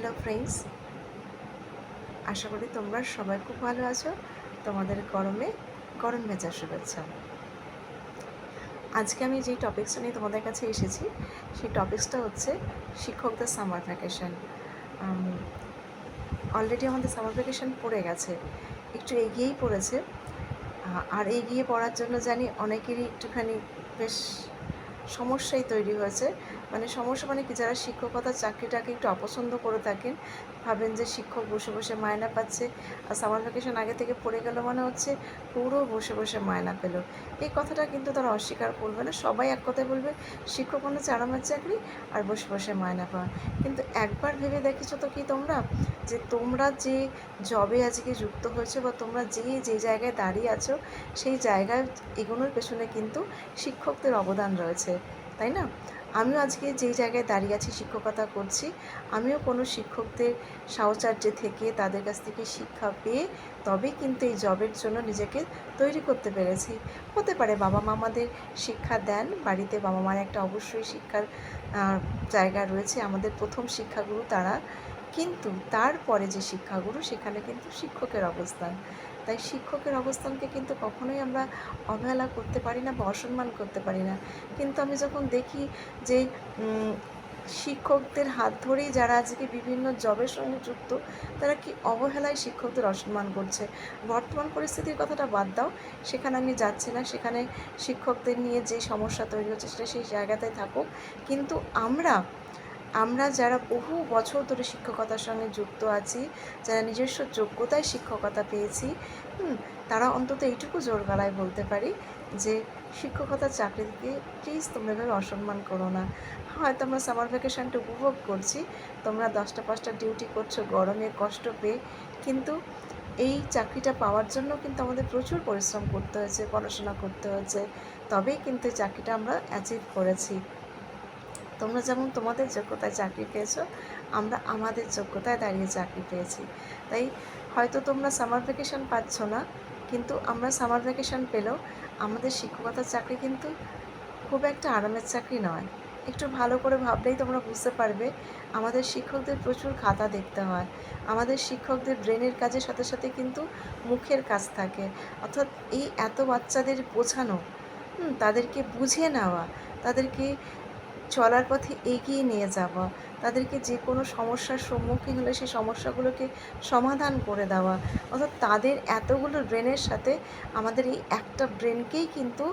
Hello friends, আশা করি তোমরা সবাই খুব ভালো আছো। তোমাদের গরম ভেজা শুভেচ্ছা। আজকে আমি যেই টপিক্সটা নিয়ে তোমাদের কাছে এসেছি সেই টপিক্সটা হচ্ছে শিক্ষকদের সামার ভ্যাকেশন। অলরেডি আমাদের সামার ভ্যাকেশন পড়ে গেছে, একটু এগিয়েই পড়েছে। আর এগিয়ে পড়ার জন্য জানি অনেকেরই একটুখানি বেশ সমস্যাই তৈরি হয়েছে। সমস্যা কি, যারা শিক্ষকতার চাকরিটাকে একটু অপছন্দ করে থাকেন, ভাবেন যে শিক্ষক বসে বসে মায়না পাচ্ছে, আর সামার ভ্যাকেশন আগে থেকে পড়ে গেল হচ্ছে পুরো বসে বসে মায়না পেল। এই কথাটা কিন্তু তারা অস্বীকার করবে না, সবাই এক কথায় বলবে শিক্ষক হচ্ছে আরামের চাকরি আর বসে বসে মায়না পাওয়া। কিন্তু একবার ভেবে দেখেছো তো কি তোমরা, যে তোমরা যে জবে আজকে যুক্ত হয়েছে বা তোমরা যে জায়গায় দাঁড়িয়ে আছো, সেই জায়গায় এগোনোর পেছনে কিন্তু শিক্ষকদের অবদান রয়েছে, তাই না? আমিও আজকে যেই জায়গায় দাঁড়িয়ে আছি, শিক্ষকতা করছি, আমিও কোনো শিক্ষকদের সাহচর্যে থেকে তাদের কাছ থেকে শিক্ষা পেয়ে তবে কিন্তু এই জবের জন্য নিজেকে তৈরি করতে পেরেছি। হতে পারে বাবা মা আমাদের শিক্ষা দেন, বাড়িতে বাবা মার একটা অবশ্যই শিক্ষার জায়গা রয়েছে, আমাদের প্রথম শিক্ষাগুরু তারা, কিন্তু তারপরে যে শিক্ষাগুরু সেখানে কিন্তু শিক্ষকের অবস্থান। তাই শিক্ষকের অবস্থানকে কিন্তু কখনোই আমরা অবহেলা করতে পারি না বা অসম্মান করতে পারি না। কিন্তু আমি যখন দেখি যে শিক্ষকদের হাত ধরেই যারা আজকে বিভিন্ন জবের সঙ্গে যুক্ত, তারা কি অবহেলায় শিক্ষকদের অসম্মান করছে। বর্তমান পরিস্থিতির কথাটা বাদ দাও, সেখানে আমি যাচ্ছি না, সেখানে শিক্ষকদের নিয়ে যে সমস্যা তৈরি হচ্ছে সেটা সেই জায়গাতেই থাকুক। কিন্তু আমরা যারা বহু বছর ধরে শিক্ষকতার সঙ্গে যুক্ত আছি, যারা নিজস্ব যোগ্যতায় শিক্ষকতা পেয়েছি, তারা অন্তত এইটুকু জোর গলায় বলতে পারি যে শিক্ষকতার চাকরিকে প্লিজ তোমরা এভাবে অসম্মান করো না। হয়তো আমরা সামার ভ্যাকেশনটা উপভোগ করছি, তোমরা 10টা-5টা ডিউটি করছো গরমে কষ্ট পেয়ে, কিন্তু এই চাকরিটা পাওয়ার জন্য কিন্তু আমাদের প্রচুর পরিশ্রম করতে হয়েছে, পড়াশোনা করতে হয়েছে, তবেই কিন্তু এই চাকরিটা আমরা অ্যাচিভ করেছি। তোমরা যেমন তোমাদের যোগ্যতায় চাকরি পেয়েছো, আমরা আমাদের যোগ্যতায় দাঁড়িয়ে চাকরি পেয়েছি। তাই হয়তো তোমরা সামার ভ্যাকেশন পাচ্ছ না, কিন্তু আমরা সামার ভ্যাকেশন পেলেও আমাদের শিক্ষকতার চাকরি কিন্তু খুব একটা আরামের চাকরি নয়। একটু ভালো করে ভাবলেই তোমরা বুঝতে পারবে, আমাদের শিক্ষকদের প্রচুর খাতা দেখতে হয়, আমাদের শিক্ষকদের ব্রেনের কাজের সাথে সাথে কিন্তু মুখের কাজ থাকে। অর্থাৎ এই এত বাচ্চাদের বোঝানো, তাদেরকে বুঝিয়ে নেওয়া, তাদেরকে চলার পথে এগিয়ে নিয়ে যাওয়া, তাদেরকে যে কোনো সমস্যার সম্মুখীন হলে সেই সমস্যাগুলোকে সমাধান করে দেওয়া, অর্থাৎ তাদের এতগুলো ব্রেনের সাথে আমাদের এই একটা ব্রেনকেই কিন্তু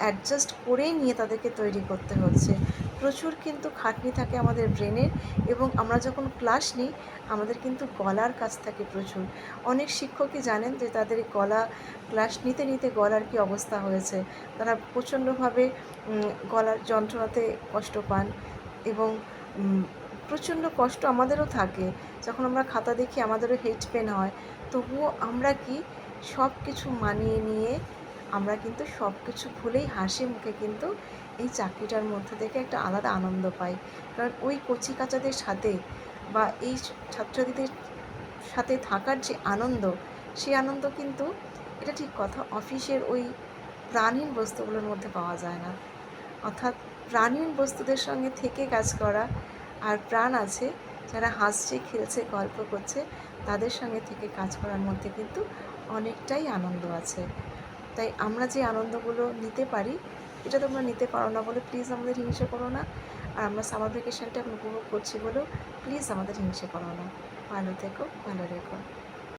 অ্যাডজাস্ট করেই নিয়ে তাদেরকে তৈরি করতে হচ্ছে। প্রচুর কিন্তু খাটনি থাকে আমাদের ব্রেনের, এবং আমরা যখন ক্লাস নিই আমাদের কিন্তু গলার কাজ থাকে প্রচুর। অনেক শিক্ষকই জানেন যে তাদের ক্লাস নিতে নিতে গলার কী অবস্থা হয়েছে, তারা প্রচণ্ডভাবে গলার যন্ত্রণাতে কষ্ট পান, এবং প্রচণ্ড কষ্ট আমাদেরও থাকে। যখন আমরা খাতা দেখি আমাদেরও হেড পেন হয়, তবুও আমরা কি সব কিছু মানিয়ে নিয়ে আমরা কিন্তু সব কিছু ভুলেই হাসি মুখে কিন্তু এই চাকরিটার মধ্যে থেকে একটা আলাদা আনন্দ পাই। কারণ ওই কচিকাঁচাদের সাথে বা এই ছাত্রছাত্রীদের সাথে থাকার যে আনন্দ, সেই আনন্দ কিন্তু, এটা ঠিক কথা, অফিসের ওই প্রাণহীন বস্তুগুলোর মধ্যে পাওয়া যায় না। অর্থাৎ প্রাণহীন বস্তুদের সঙ্গে থেকে কাজ করা, আর প্রাণ আছে যারা হাসছে খেলছে গল্প করছে, তাদের সঙ্গে থেকে কাজ করার মধ্যে কিন্তু অনেকটাই আনন্দ আছে। তাই আমরা যে আনন্দগুলো নিতে পারি, এটা তোমরা নিতে পারো না বলে প্লিজ আমাদের হিংসে করো না। আর আমরা সামার ভ্যাকেশনটা উপভোগ করছি বলেও প্লিজ আমাদের হিংসে করো না। ভালো থেকো, ভালো রেখো।